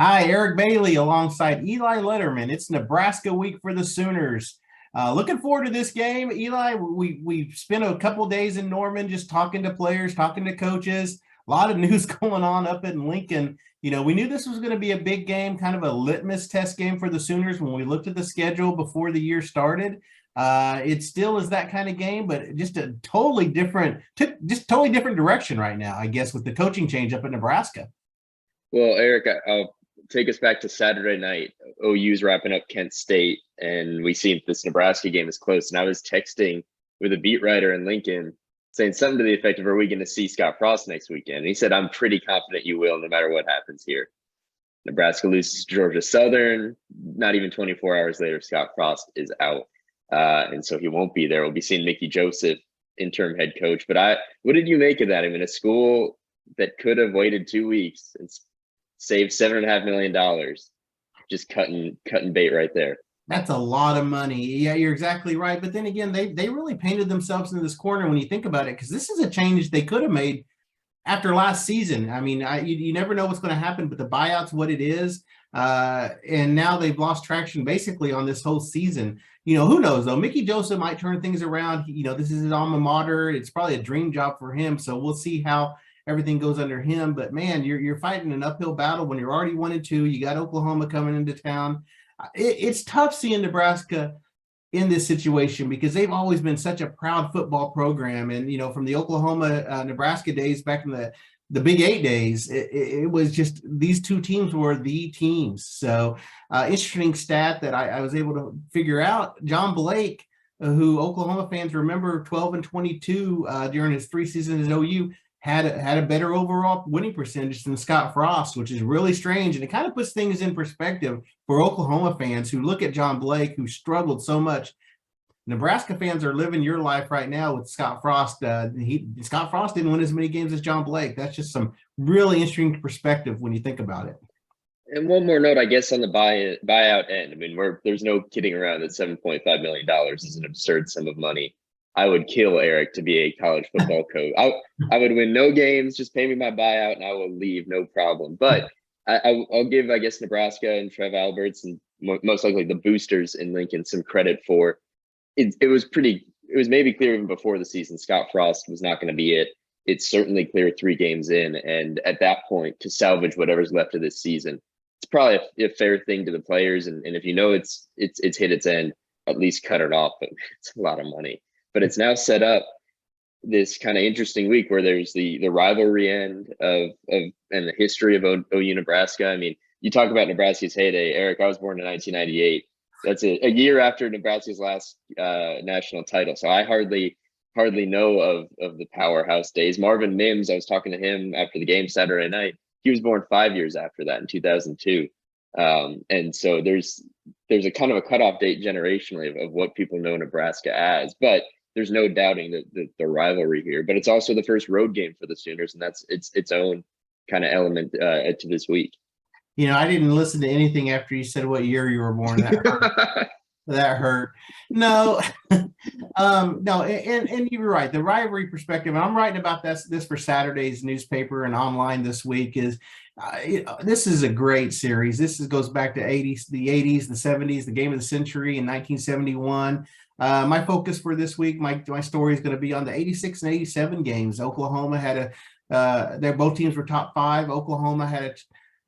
Hi, Eric Bailey alongside Eli Lederman. It's Nebraska week for the Sooners. Looking forward to this game, Eli. We spent a couple days in Norman just talking to players, talking to coaches. A lot of news going on up in Lincoln. We knew this was going to be a big game, kind of a litmus test game for the Sooners when we looked at the schedule before the year started. It still is that kind of game, but just a totally different direction right now, I guess, with the coaching change up in Nebraska. Well, Eric, I'll take us back to Saturday night. OU's wrapping up Kent State, and we see this Nebraska game is close. And I was texting with a beat writer in Lincoln saying something to the effect of, "Are we going to see Scott Frost next weekend?" And he said, "I'm pretty confident you will, no matter what happens here." Nebraska loses to Georgia Southern. Not even 24 hours later, Scott Frost is out. And so he won't be there. We'll be seeing Mickey Joseph, interim head coach. But what did you make of that? I mean, a school that could have waited 2 weeks and saved $7.5 million, just cutting bait right there. That's a lot of money. Yeah, you're exactly right. But then again, they really painted themselves into this corner when you think about it, because this is a change they could have made after last season. I mean, you never know what's going to happen, but the buyout's what it is. And now they've lost traction basically on this whole season. Who knows, though? Mickey Joseph might turn things around. This is his alma mater. It's probably a dream job for him. So we'll see how everything goes under him. But man, you're fighting an uphill battle when you're already 1-2. You got Oklahoma coming into town. It's tough seeing Nebraska in this situation because they've always been such a proud football program. And, from the Oklahoma, Nebraska days back in the Big 8 days, it was just these two teams were the teams. So interesting stat that I was able to figure out, John Blake, who Oklahoma fans remember 12-22 during his 3 seasons at OU, had a better overall winning percentage than Scott Frost, which is really strange. And it kind of puts things in perspective for Oklahoma fans who look at John Blake, who struggled so much. Nebraska fans are living your life right now with Scott Frost. Scott Frost didn't win as many games as John Blake. That's just some really interesting perspective when you think about it. And one more note, I guess, on the buyout end. I mean, there's no kidding around that $7.5 million is an absurd sum of money. I would kill Eric to be a college football coach. I would win no games, just pay me my buyout, and I will leave, no problem. But I'll give, I guess, Nebraska and Trev Alberts and most likely the boosters in Lincoln some credit for it. It was maybe clear even before the season Scott Frost was not going to be it. It's certainly clear 3 games in, and at that point, to salvage whatever's left of this season, it's probably a fair thing to the players. And if you know it's hit its end, at least cut it off. But it's a lot of money. But it's now set up this kind of interesting week where there's the rivalry end of and the history of OU Nebraska. I mean, you talk about Nebraska's heyday. Eric, I was born in 1998. That's a year after Nebraska's last national title. So I hardly know of the powerhouse days. Marvin Mims, I was talking to him after the game Saturday night. He was born 5 years after that in 2002. And so there's a kind of a cutoff date generationally of what people know Nebraska as. But there's no doubting the rivalry here, but it's also the first road game for the Sooners, and that's its own kind of element to this week. I didn't listen to anything after you said what year you were born. That hurt. No, no, and you're right. The rivalry perspective, and I'm writing about this for Saturday's newspaper and online this week, is this is a great series. This goes back to the 80s, the 70s, the game of the century in 1971. My focus for this week, my story is going to be on the 86 and 87 games. Oklahoma had both teams were top 5. Oklahoma had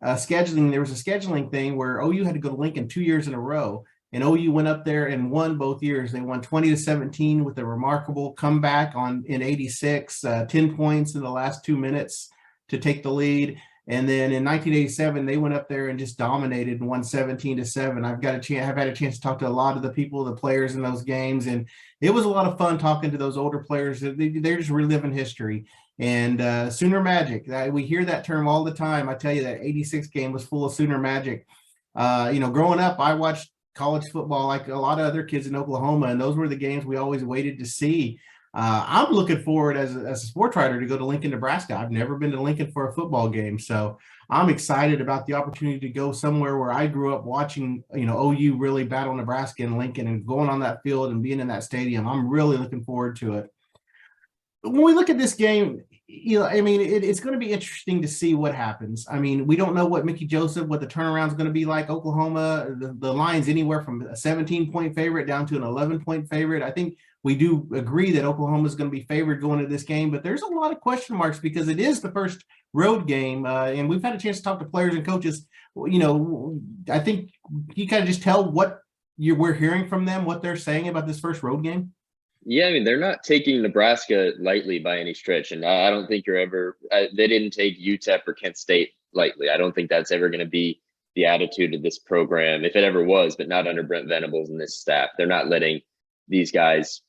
there was a scheduling thing where OU had to go to Lincoln 2 years in a row. And OU went up there and won both years. They won 20-17 with a remarkable comeback in 86, 10 points in the last 2 minutes to take the lead. And then in 1987, they went up there and just dominated and won 17-7. I've had a chance to talk to a lot of the people, the players in those games, and it was a lot of fun talking to those older players. They're just reliving history. And Sooner Magic, we hear that term all the time. I tell you, that 86 game was full of Sooner Magic. Growing up, I watched college football like a lot of other kids in Oklahoma, and those were the games we always waited to see. I'm looking forward as a sports writer to go to Lincoln, Nebraska. I've never been to Lincoln for a football game, so I'm excited about the opportunity to go somewhere where I grew up watching, OU really battle Nebraska in Lincoln and going on that field and being in that stadium. I'm really looking forward to it. When we look at this game, I mean, it's going to be interesting to see what happens. I mean, we don't know what Mickey Joseph, what the turnaround is going to be like. Oklahoma, the line's anywhere from a 17-point favorite down to an 11-point favorite. I think we do agree that Oklahoma is going to be favored going into this game, but there's a lot of question marks because it is the first road game, and we've had a chance to talk to players and coaches. I think you kind of just tell what we're hearing from them, what they're saying about this first road game. Yeah, I mean, they're not taking Nebraska lightly by any stretch. And I don't think they didn't take UTEP or Kent State lightly. I don't think that's ever going to be the attitude of this program, if it ever was, but not under Brent Venables and this staff. They're not letting these guys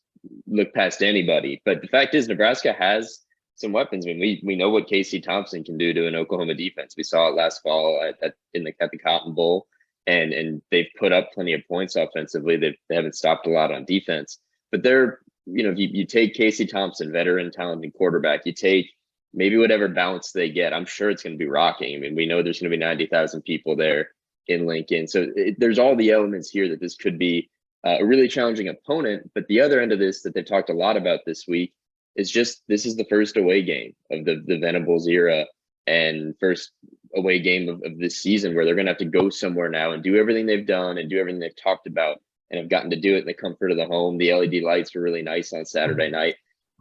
look past anybody. But the fact is, Nebraska has some weapons. I mean, we know what Casey Thompson can do to an Oklahoma defense. We saw it last fall at the Cotton Bowl, and they've put up plenty of points offensively. They haven't stopped a lot on defense. But you take Casey Thompson, veteran, talented quarterback, you take maybe whatever balance they get. I'm sure it's going to be rocking. I mean, we know there's going to be 90,000 people there in Lincoln. So there's all the elements here that this could be a really challenging opponent. But the other end of this that they talked a lot about this week is just this is the first away game of the Venables era and first away game of this season where they're going to have to go somewhere now and do everything they've done and do everything they've talked about and have gotten to do it in the comfort of the home. The LED lights were really nice on Saturday night,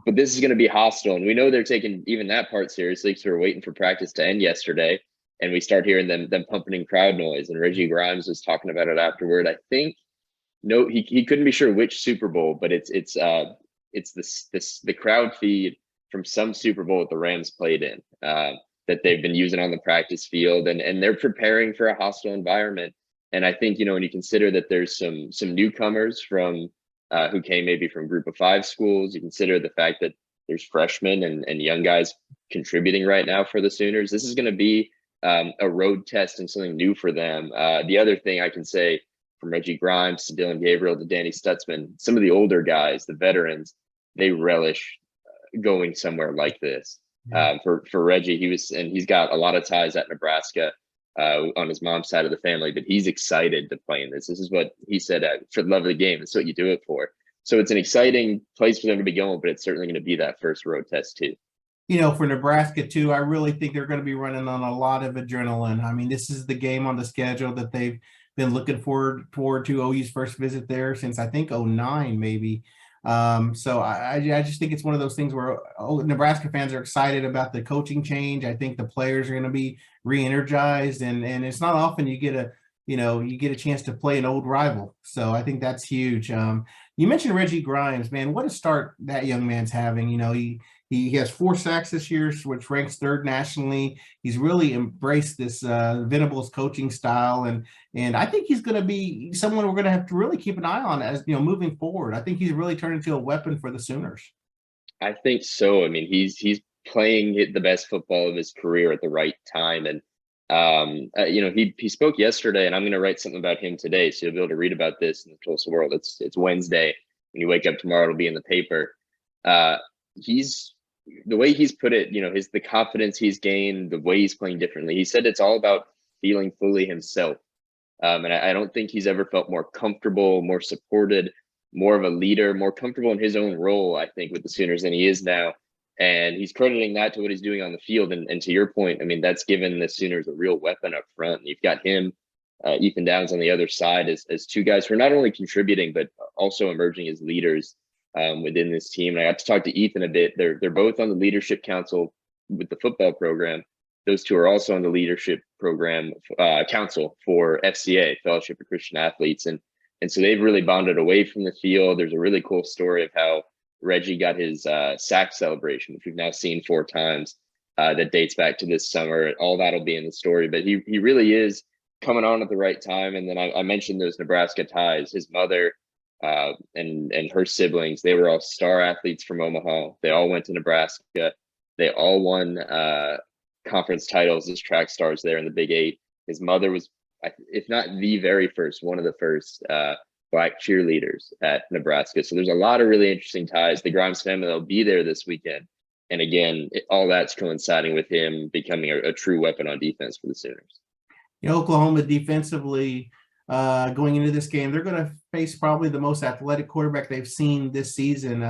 but this is going to be hostile. And we know they're taking even that part seriously because we were waiting for practice to end yesterday. And we start hearing them pumping in crowd noise. And Reggie Grimes was talking about it afterward. I think, no, he couldn't be sure which Super Bowl, but it's the crowd feed from some Super Bowl that the Rams played in that they've been using on the practice field. And they're preparing for a hostile environment. And I think, when you consider that there's some newcomers from who came maybe from Group of Five schools, you consider the fact that there's freshmen and young guys contributing right now for the Sooners. This is going to be a road test and something new for them. The other thing I can say from Reggie Grimes to Dylan Gabriel to Danny Stutzman, some of the older guys, the veterans, they relish going somewhere like this. For Reggie, he's got a lot of ties at Nebraska. On his mom's side of the family, but he's excited to play in this. This is what he said for the love of the game. It's what you do it for. So it's an exciting place for them to be going, but it's certainly going to be that first road test too. For Nebraska too, I really think they're going to be running on a lot of adrenaline. I mean, this is the game on the schedule that they've been looking forward to. OU's first visit there since I think 2009 maybe. So I just think it's one of those things where Nebraska fans are excited about the coaching change. I think the players are going to be re-energized, and it's not often you get a chance to play an old rival. So I think that's huge. You mentioned Reggie Grimes, man, what a start that young man's having. He has 4 sacks this year, which ranks 3rd nationally. He's really embraced this Venables coaching style, and I think he's going to be someone we're going to have to really keep an eye on as moving forward. I think he's really turned into a weapon for the Sooners. I think so. I mean, he's playing the best football of his career at the right time, and he spoke yesterday, and I'm going to write something about him today, so you'll be able to read about this in the Tulsa World. It's Wednesday. When you wake up tomorrow, it'll be in the paper. The way he's put it, the confidence he's gained, the way he's playing differently. He said it's all about feeling fully himself. And I don't think he's ever felt more comfortable, more supported, more of a leader, more comfortable in his own role, I think, with the Sooners than he is now. And he's crediting that to what he's doing on the field. And to your point, I mean, that's given the Sooners a real weapon up front. You've got him, Ethan Downs on the other side as 2 guys who are not only contributing, but also emerging as leaders within this team. And I got to talk to Ethan a bit. They're both on the leadership council with the football program. Those 2 are also on the leadership program council for FCA, Fellowship of Christian Athletes. And so they've really bonded away from the field. There's a really cool story of how Reggie got his sack celebration, which we've now seen 4 times, that dates back to this summer. All that'll be in the story, but he really is coming on at the right time. And then I mentioned those Nebraska ties. His mother and her siblings, they were all star athletes from Omaha. They all went to Nebraska. They all won conference titles as track stars there in the Big 8. His mother was, if not the very first, one of the first Black cheerleaders at Nebraska. So there's a lot of really interesting ties. The Grimes family, they'll be there this weekend. And again, all that's coinciding with him becoming a true weapon on defense for the Sooners. Oklahoma defensively, going into this game, they're going to face probably the most athletic quarterback they've seen this season.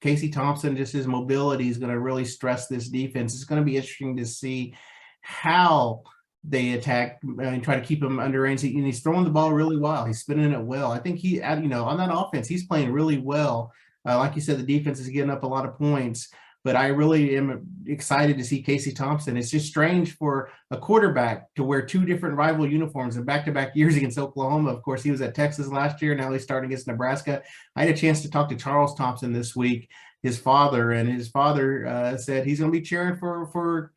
Casey Thompson, just his mobility is going to really stress this defense. It's going to be interesting to see how they attack and try to keep him under range. And he's throwing the ball really well. He's spinning it well. I think he, on that offense, he's playing really well. Like you said, the defense is getting up a lot of points. But I really am excited to see Casey Thompson. It's just strange for a quarterback to wear two different rival uniforms in back-to-back years against Oklahoma. Of course, he was at Texas last year. Now he's starting against Nebraska. I had a chance to talk to Charles Thompson this week, his father, and his father said he's going to be cheering for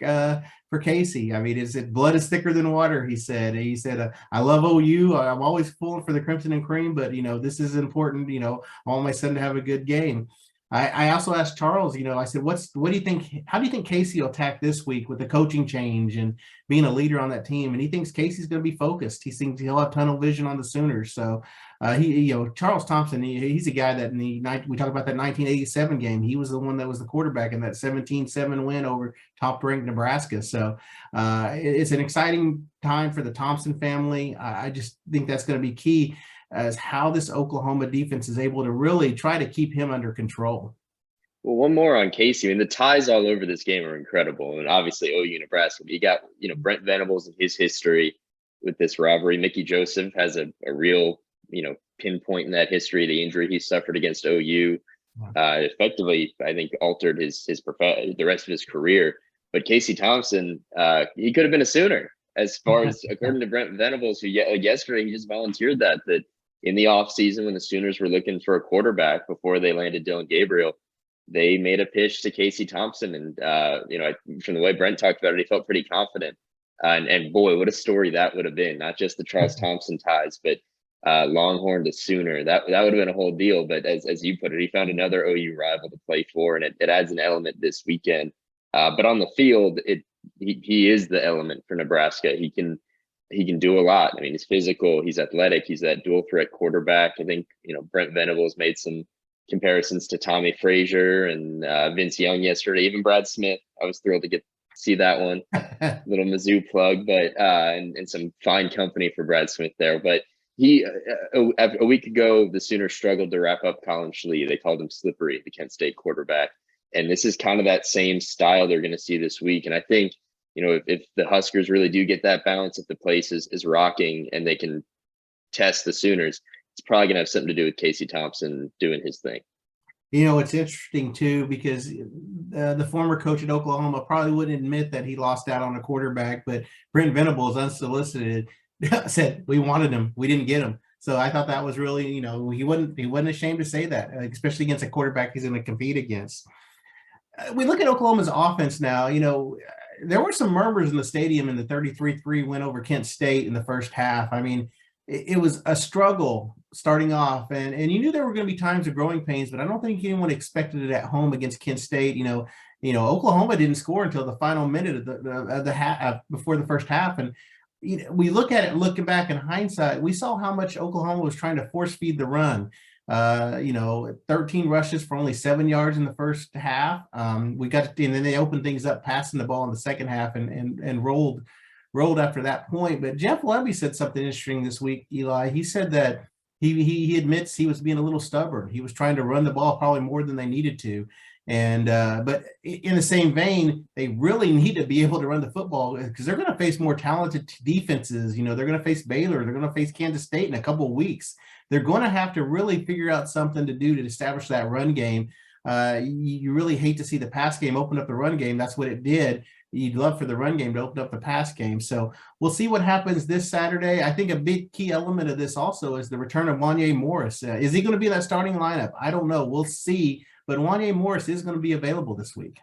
Casey. I mean, his blood is thicker than water, he said. He said, I love OU. I'm always pulling for the Crimson and Cream, but, this is important. I want my son to have a good game. I also asked Charles, I said, what do you think? How do you think Casey will attack this week with the coaching change and being a leader on that team? And he thinks Casey's going to be focused. He thinks he'll have tunnel vision on the Sooners. So Charles Thompson, he's a guy that we talk about that 1987 game. He was the one that was the quarterback in that 17-7 win over top-ranked Nebraska. So it's an exciting time for the Thompson family. I just think that's going to be key as how this Oklahoma defense is able to really try to keep him under control. Well, one more on Casey. I mean, the ties all over this game are incredible. And obviously OU Nebraska, but you got, Brent Venables and his history with this rivalry. Mickey Joseph has a real, pinpoint in that history, the injury he suffered against OU. Effectively, I think, altered the rest of his career. But Casey Thompson, he could have been a Sooner, as far as according to Brent Venables, who yesterday he just volunteered that in the offseason when the Sooners were looking for a quarterback before they landed Dylan Gabriel, they made a pitch to Casey Thompson. And, from the way Brent talked about it, he felt pretty confident. And boy, what a story that would have been, not just the Charles Thompson ties, but Longhorn to Sooner. That would have been a whole deal. But as you put it, he found another OU rival to play for, and it adds an element this weekend. But on the field, he is the element for Nebraska. He can do a lot. I mean, he's physical, he's athletic, he's that dual threat quarterback. I think, Brent Venables made some comparisons to Tommy Frazier and Vince Young yesterday, even Brad Smith. I was thrilled to see that one. Little Mizzou plug, but and some fine company for Brad Smith there. But he a week ago, the Sooners struggled to wrap up Colin Schlee. They called him Slippery, the Kent State quarterback. And this is kind of that same style they're going to see this week. And I think, if the Huskers really do get that balance, if the place is rocking and they can test the Sooners, it's probably going to have something to do with Casey Thompson doing his thing. It's interesting, too, because the former coach at Oklahoma probably wouldn't admit that he lost out on a quarterback, but Brent Venables, unsolicited, said, we wanted him. We didn't get him. So I thought that was really, he wasn't ashamed to say that, especially against a quarterback he's going to compete against. We look at Oklahoma's offense now. There were some murmurs in the stadium in the 33-3 win over Kent State in the first half. I mean, it was a struggle starting off, and you knew there were going to be times of growing pains, but I don't think anyone expected it at home against Kent State. Oklahoma didn't score until the final minute of the half, before the first half, and we look at it looking back in hindsight, we saw how much Oklahoma was trying to force feed the run. 13 rushes for only 7 yards in the first half. And then they opened things up, passing the ball in the second half and rolled after that point. But Jeff Lebby said something interesting this week, Eli. He said that he admits he was being a little stubborn. He was trying to run the ball probably more than they needed to. And but in the same vein, they really need to be able to run the football because they're going to face more talented defenses. They're going to face Baylor. They're going to face Kansas State in a couple of weeks. They're going to have to really figure out something to do to establish that run game. You really hate to see the pass game open up the run game. That's what it did. You'd love for the run game to open up the pass game. So we'll see what happens this Saturday. I think a big key element of this also is the return of Wanye Morris. Is he going to be in that starting lineup? I don't know. We'll see. But Wanye Morris is going to be available this week.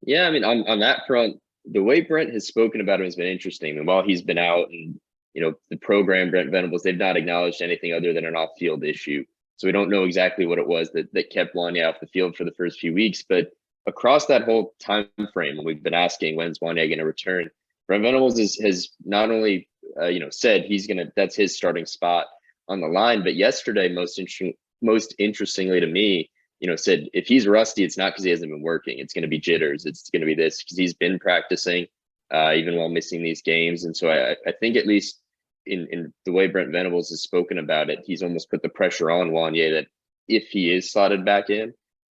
Yeah, I mean, on that front, the way Brent has spoken about him has been interesting. And while he's been out and, the program, Brent Venables, they've not acknowledged anything other than an off-field issue. So we don't know exactly what it was that kept Wanye off the field for the first few weeks. But across that whole time frame, we've been asking, when's Wanye going to return? Brent Venables has not only, said that's his starting spot on the line, but yesterday, most interestingly to me, said if he's rusty, it's not because he hasn't been working. It's going to be jitters. It's going to be this because he's been practicing even while missing these games. And so I think at least in the way Brent Venables has spoken about it, he's almost put the pressure on Wanye that if he is slotted back in,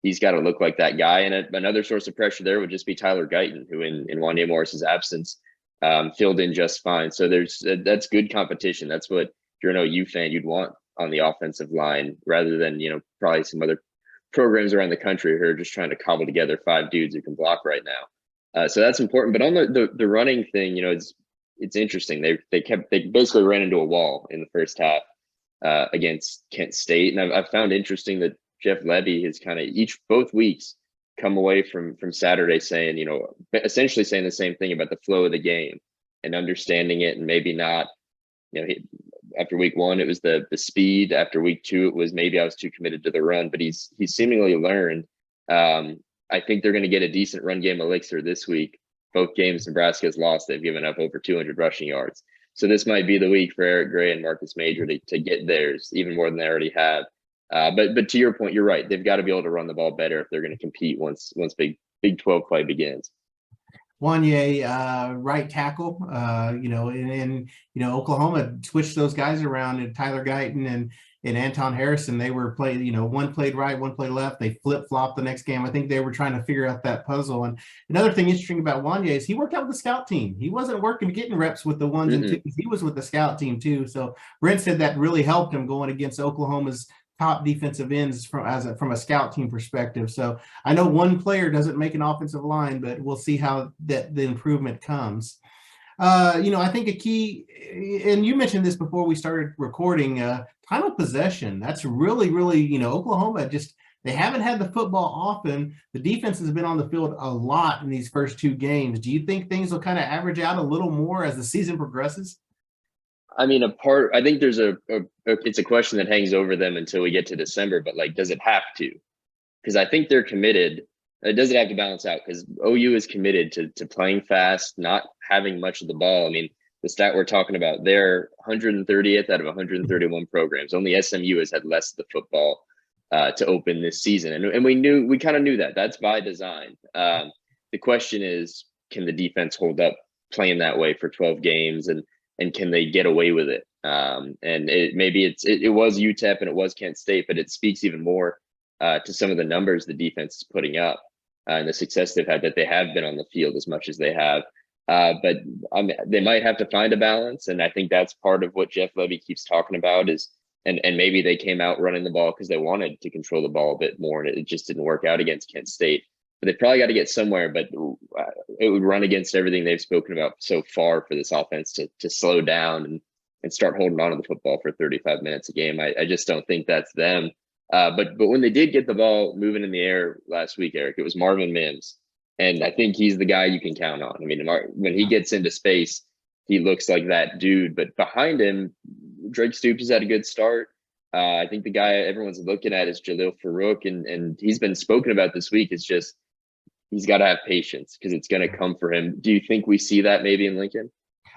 he's got to look like that guy. And another source of pressure there would just be Tyler Guyton, who in Wanya Morris's absence filled in just fine. So that's good competition. That's what, if you're an OU fan, you'd want on the offensive line, rather than, probably some other programs around the country who are just trying to cobble together 5 dudes who can block right now. So that's important. But on the running thing, it's interesting. They basically ran into a wall in the first half against Kent State. And I've found interesting that Jeff Lebby has kind of both weeks come away from Saturday saying, essentially saying the same thing about the flow of the game and understanding it, and maybe not, after week 1, it was the speed. After week 2, it was maybe I was too committed to the run, but he's seemingly learned. I think they're going to get a decent run game elixir this week. Both games Nebraska has lost, they've given up over 200 rushing yards. So this might be the week for Eric Gray and Marcus Major to get theirs, even more than they already have. But to your point, you're right. They've got to be able to run the ball better if they're going to compete once Big 12 play begins. Wanya, right tackle, and Oklahoma switched those guys around, and Tyler Guyton and Anton Harrison, they were playing, one played right, one played left. They flip-flopped the next game. I think they were trying to figure out that puzzle. And another thing interesting about Wanya is he worked out with the scout team. He wasn't getting reps with the ones and twos. He was with the scout team too. So Brent said that really helped him going against Oklahoma's top defensive ends from a scout team perspective. So I know one player doesn't make an offensive line, but we'll see how the improvement comes. I think a key, and you mentioned this before we started recording, time of possession. That's really, really, Oklahoma they haven't had the football often. The defense has been on the field a lot in these first 2 games. Do you think things will kind of average out a little more as the season progresses? I mean, I think there's it's a question that hangs over them until we get to December, but does it have to? Because I think they're committed. Does it have to balance out? Because OU is committed to playing fast, not having much of the ball. I mean, the stat we're talking about, they're 130th out of 131 programs. Only SMU has had less of the football to open this season. And we kind of knew that. That's by design. The question is, can the defense hold up playing that way for 12 games, and can they get away with it? And it was UTEP and it was Kent State, but it speaks even more to some of the numbers the defense is putting up and the success they've had, that they have been on the field as much as they have. But they might have to find a balance. And I think that's part of what Jeff Lebby keeps talking about is, and maybe they came out running the ball because they wanted to control the ball a bit more, and it just didn't work out against Kent State. But they probably got to get somewhere, but it would run against everything they've spoken about so far for this offense to slow down and start holding on to the football for 35 minutes a game. I just don't think that's them. But when they did get the ball moving in the air last week, Eric, it was Marvin Mims. And I think he's the guy you can count on. I mean, when he gets into space, he looks like that dude. But behind him, Drake Stoops has had a good start. I think the guy everyone's looking at is Jalil Farouk, and he's been spoken about this week. It's just he's got to have patience because it's going to come for him. Do you think we see that maybe in Lincoln?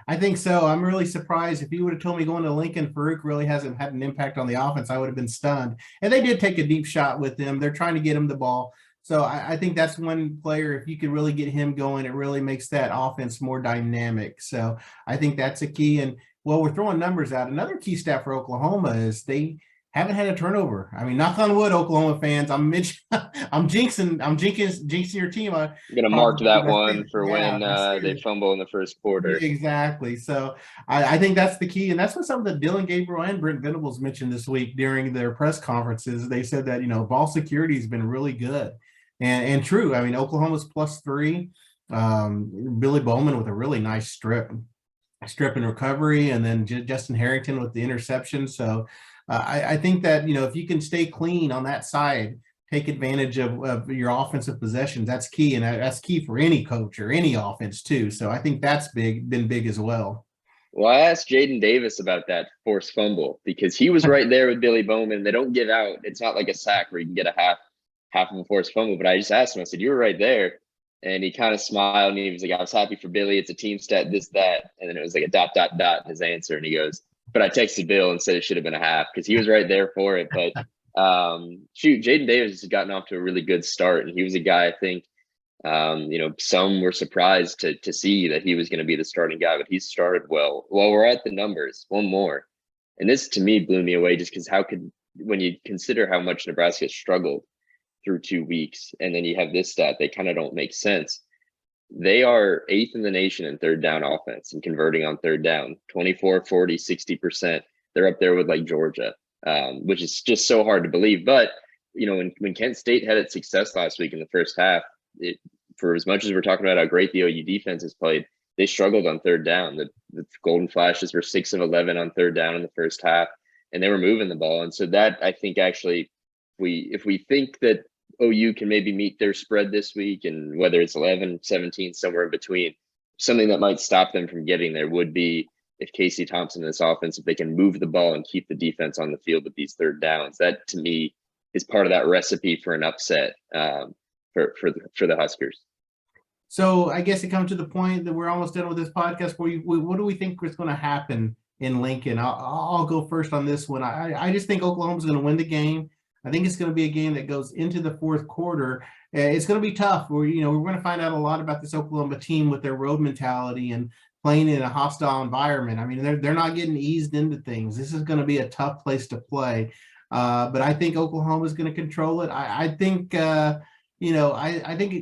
I think so. I'm really surprised. If you would have told me going to Lincoln, Farouk really hasn't had an impact on the offense, I would have been stunned. And they did take a deep shot with him. They're trying to get him the ball. So I think that's one player, if you could really get him going, it really makes that offense more dynamic. So I think that's a key. And well, we're throwing numbers out. Another key stat for Oklahoma is they haven't had a turnover. I mean, knock on wood, Oklahoma fans. I'm jinxing your team. I'm gonna mark that one for when they fumble in the first quarter. Exactly. So I think that's the key, and that's what some of the Dylan Gabriel and Brent Venables mentioned this week during their press conferences. They said that ball security has been really good, and true. I mean, Oklahoma's +3. Billy Bowman with a really nice strip and recovery, and then Justin Harrington with the interception. So. I think that, if you can stay clean on that side, take advantage of your offensive possessions, that's key. And that's key for any coach or any offense too. So I think that's been big as well. Well, I asked Jaden Davis about that forced fumble because he was right there with Billy Bowman. They don't give out. It's not like a sack where you can get a half of a forced fumble. But I just asked him, I said, you were right there. And he kind of smiled and he was like, I was happy for Billy. It's a team stat, this, that. And then it was like a ... his answer. And he goes, but I texted Bill and said it should have been a half because he was right there for it. But Jaden Davis has gotten off to a really good start. And he was a guy, I think, some were surprised to see that he was going to be the starting guy, but he started well. While we're at the numbers, one more. And this to me blew me away just because when you consider how much Nebraska struggled through 2 weeks, and then you have this stat, they kind of don't make sense. They are 8th in the nation in third down offense and converting on third down, 24, 40, 60%. They're up there with like Georgia, which is just so hard to believe. But, when Kent State had its success last week in the first half, for as much as we're talking about how great the OU defense has played, they struggled on third down. The Golden Flashes were 6 of 11 on third down in the first half, and they were moving the ball. And so that, I think, actually, if we think that OU can maybe meet their spread this week, and whether it's 11, 17, somewhere in between, something that might stop them from getting there would be if Casey Thompson and this offense, if they can move the ball and keep the defense on the field with these third downs. That, to me, is part of that recipe for an upset for the Huskers. So I guess it comes to the point that we're almost done with this podcast. What do we think is going to happen in Lincoln? I'll go first on this one. I just think Oklahoma's going to win the game. I think it's going to be a game that goes into the fourth quarter. It's going to be tough. We're going to find out a lot about this Oklahoma team with their road mentality and playing in a hostile environment. I mean, they're not getting eased into things. This is going to be a tough place to play. But I think Oklahoma is going to control it. I think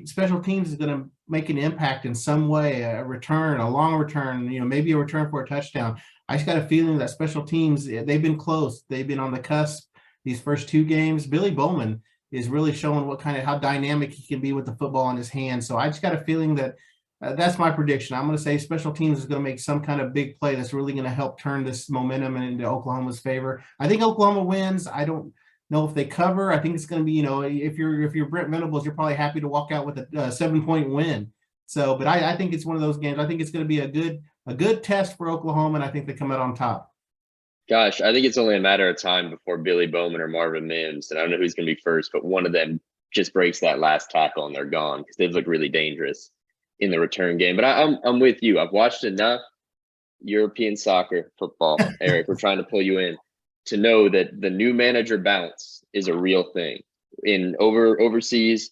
special teams is going to make an impact in some way, a return, a long return, maybe a return for a touchdown. I just got a feeling that special teams, they've been close. They've been on the cusp these first 2 games. Billy Bowman is really showing how dynamic he can be with the football in his hand. So I just got a feeling that that's my prediction. I'm going to say special teams is going to make some kind of big play that's really going to help turn this momentum into Oklahoma's favor. I think Oklahoma wins. I don't know if they cover. I think it's going to be, if you're Brent Venables, you're probably happy to walk out with a 7-point win. So, but I think it's one of those games. I think it's going to be a good test for Oklahoma, and I think they come out on top. Gosh, I think it's only a matter of time before Billy Bowman or Marvin Mims, and I don't know who's going to be first, but one of them just breaks that last tackle and they're gone, because they've looked really dangerous in the return game. But I'm with you. I've watched enough European soccer football, Eric. We're trying to pull you in to know that the new manager bounce is a real thing. Overseas,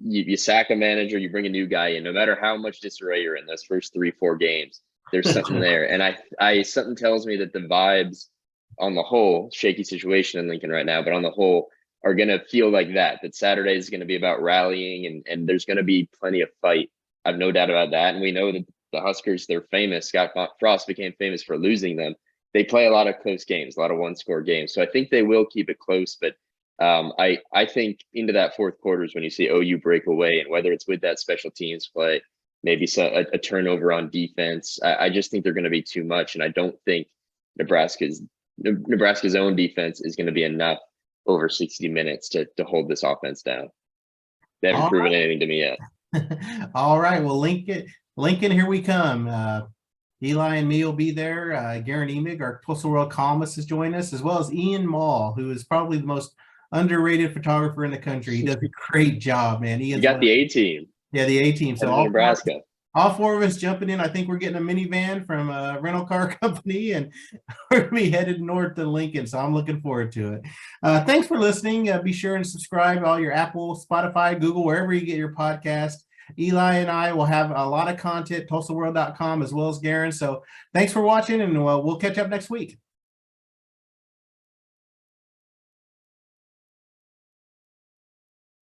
you sack a manager, you bring a new guy in. No matter how much disarray you're in those first 3-4 games, there's something there. And I something tells me that the vibes on the whole, shaky situation in Lincoln right now, but on the whole, are going to feel like that Saturday is going to be about rallying, and there's going to be plenty of fight. I've no doubt about that. And we know that the Huskers, they're famous. Scott Frost became famous for losing them. They play a lot of close games, a lot of one-score games. So I think they will keep it close. But I think into that fourth quarter is when you see OU break away, and whether it's with that special teams play, maybe a turnover on defense. I just think they're going to be too much. And I don't think Nebraska's own defense is going to be enough over 60 minutes to hold this offense down. They haven't proven anything to me yet. All right. Well, Lincoln, here we come. Eli and me will be there. Garen Emig, our Postal World columnist, is joining us, as well as Ian Mall, who is probably the most underrated photographer in the country. He does a great job, man. You got the A-team. Yeah, the A-team. So Nebraska. All 4 of us jumping in. I think we're getting a minivan from a rental car company, and we're going to be headed north to Lincoln. So I'm looking forward to it. Thanks for listening. Be sure and subscribe to all your Apple, Spotify, Google, wherever you get your podcast. Eli and I will have a lot of content, TulsaWorld.com, as well as Garen. So thanks for watching, and we'll catch up next week.